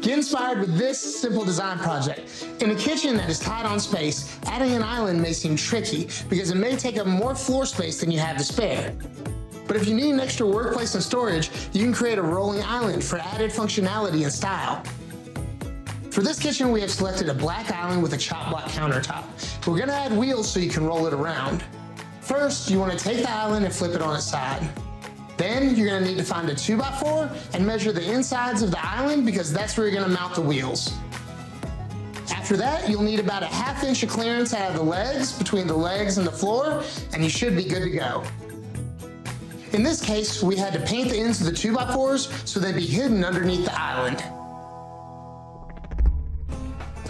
Get inspired with this simple design project. In a kitchen that is tight on space, adding an island may seem tricky because it may take up more floor space than you have to spare. But if you need an extra workplace and storage, you can create a rolling island for added functionality and style. For this kitchen, we have selected a black island with a chop block countertop. We're gonna add wheels so you can roll it around. First, you wanna take the island and flip it on its side. Then you're gonna need to find a 2x4 and measure the insides of the island because that's where you're gonna mount the wheels. After that, you'll need about a 1/2 inch of clearance out of the legs, between the legs and the floor, and you should be good to go. In this case, we had to paint the ends of the 2x4s so they'd be hidden underneath the island.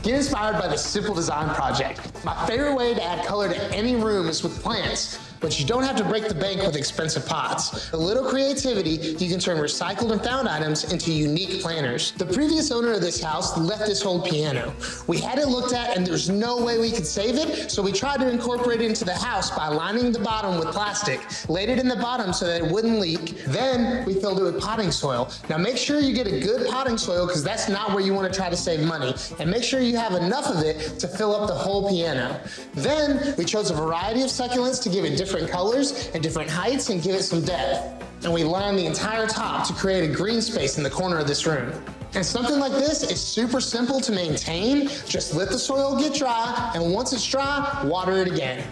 Get inspired by this simple design project. My favorite way to add color to any room is with plants, but you don't have to break the bank with expensive pots. With a little creativity, you can turn recycled and found items into unique planters. The previous owner of this house left this old piano. We had it looked at and there's no way we could save it, so we tried to incorporate it into the house by lining the bottom with plastic, laid it in the bottom so that it wouldn't leak, then we filled it with potting soil. Now make sure you get a good potting soil because that's not where you want to try to save money, and make sure you have enough of it to fill up the whole piano. Then we chose a variety of succulents to give it different colors and different heights and give it some depth. And we lined the entire top to create a green space in the corner of this room. And something like this is super simple to maintain. Just let the soil get dry, and once it's dry, water it again.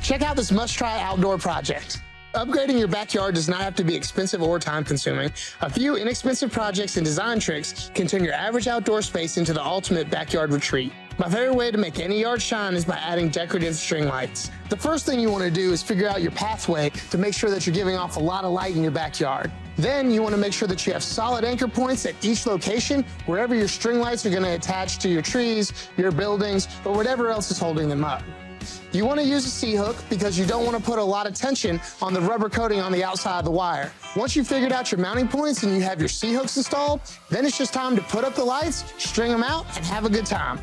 Check out this must-try outdoor project. Upgrading your backyard does not have to be expensive or time-consuming. A few inexpensive projects and design tricks can turn your average outdoor space into the ultimate backyard retreat. My favorite way to make any yard shine is by adding decorative string lights. The first thing you want to do is figure out your pathway to make sure that you're giving off a lot of light in your backyard. Then you want to make sure that you have solid anchor points at each location, wherever your string lights are going to attach to your trees, your buildings, or whatever else is holding them up. You want to use a C-hook because you don't want to put a lot of tension on the rubber coating on the outside of the wire. Once you've figured out your mounting points and you have your C-hooks installed, then it's just time to put up the lights, string them out, and have a good time.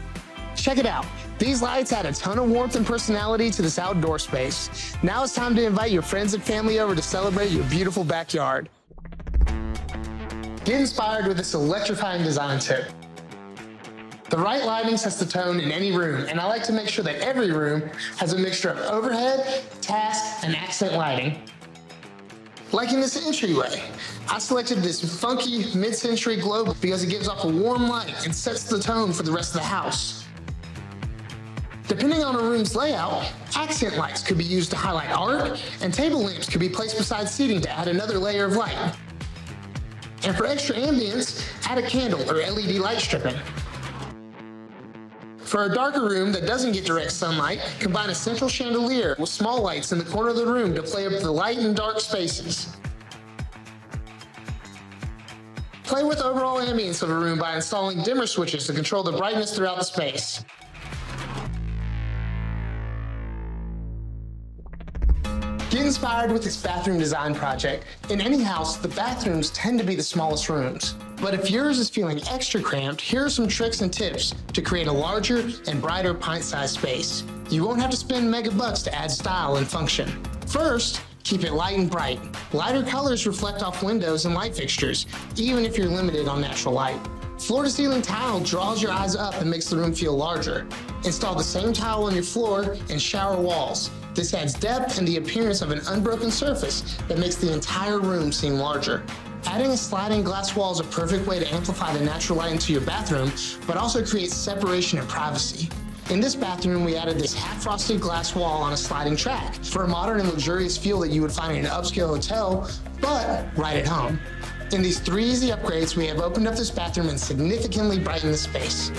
Check it out. These lights add a ton of warmth and personality to this outdoor space. Now it's time to invite your friends and family over to celebrate your beautiful backyard. Get inspired with this electrifying design tip. The right lighting sets the tone in any room, and I like to make sure that every room has a mixture of overhead, task, and accent lighting. Like in this entryway, I selected this funky mid-century globe because it gives off a warm light and sets the tone for the rest of the house. Depending on a room's layout, accent lights could be used to highlight art, and table lamps could be placed beside seating to add another layer of light. And for extra ambience, add a candle or LED light stripping. For a darker room that doesn't get direct sunlight, combine a central chandelier with small lights in the corner of the room to play up the light and dark spaces. Play with overall ambience of a room by installing dimmer switches to control the brightness throughout the space. Get inspired with this bathroom design project. In any house, the bathrooms tend to be the smallest rooms. But if yours is feeling extra cramped, here are some tricks and tips to create a larger and brighter pint-sized space. You won't have to spend mega bucks to add style and function. First, keep it light and bright. Lighter colors reflect off windows and light fixtures, even if you're limited on natural light. Floor-to-ceiling tile draws your eyes up and makes the room feel larger. Install the same tile on your floor and shower walls. This adds depth and the appearance of an unbroken surface that makes the entire room seem larger. Adding a sliding glass wall is a perfect way to amplify the natural light into your bathroom, but also creates separation and privacy. In this bathroom, we added this half-frosted glass wall on a sliding track for a modern and luxurious feel that you would find in an upscale hotel, but right at home. In these 3 easy upgrades, we have opened up this bathroom and significantly brightened the space.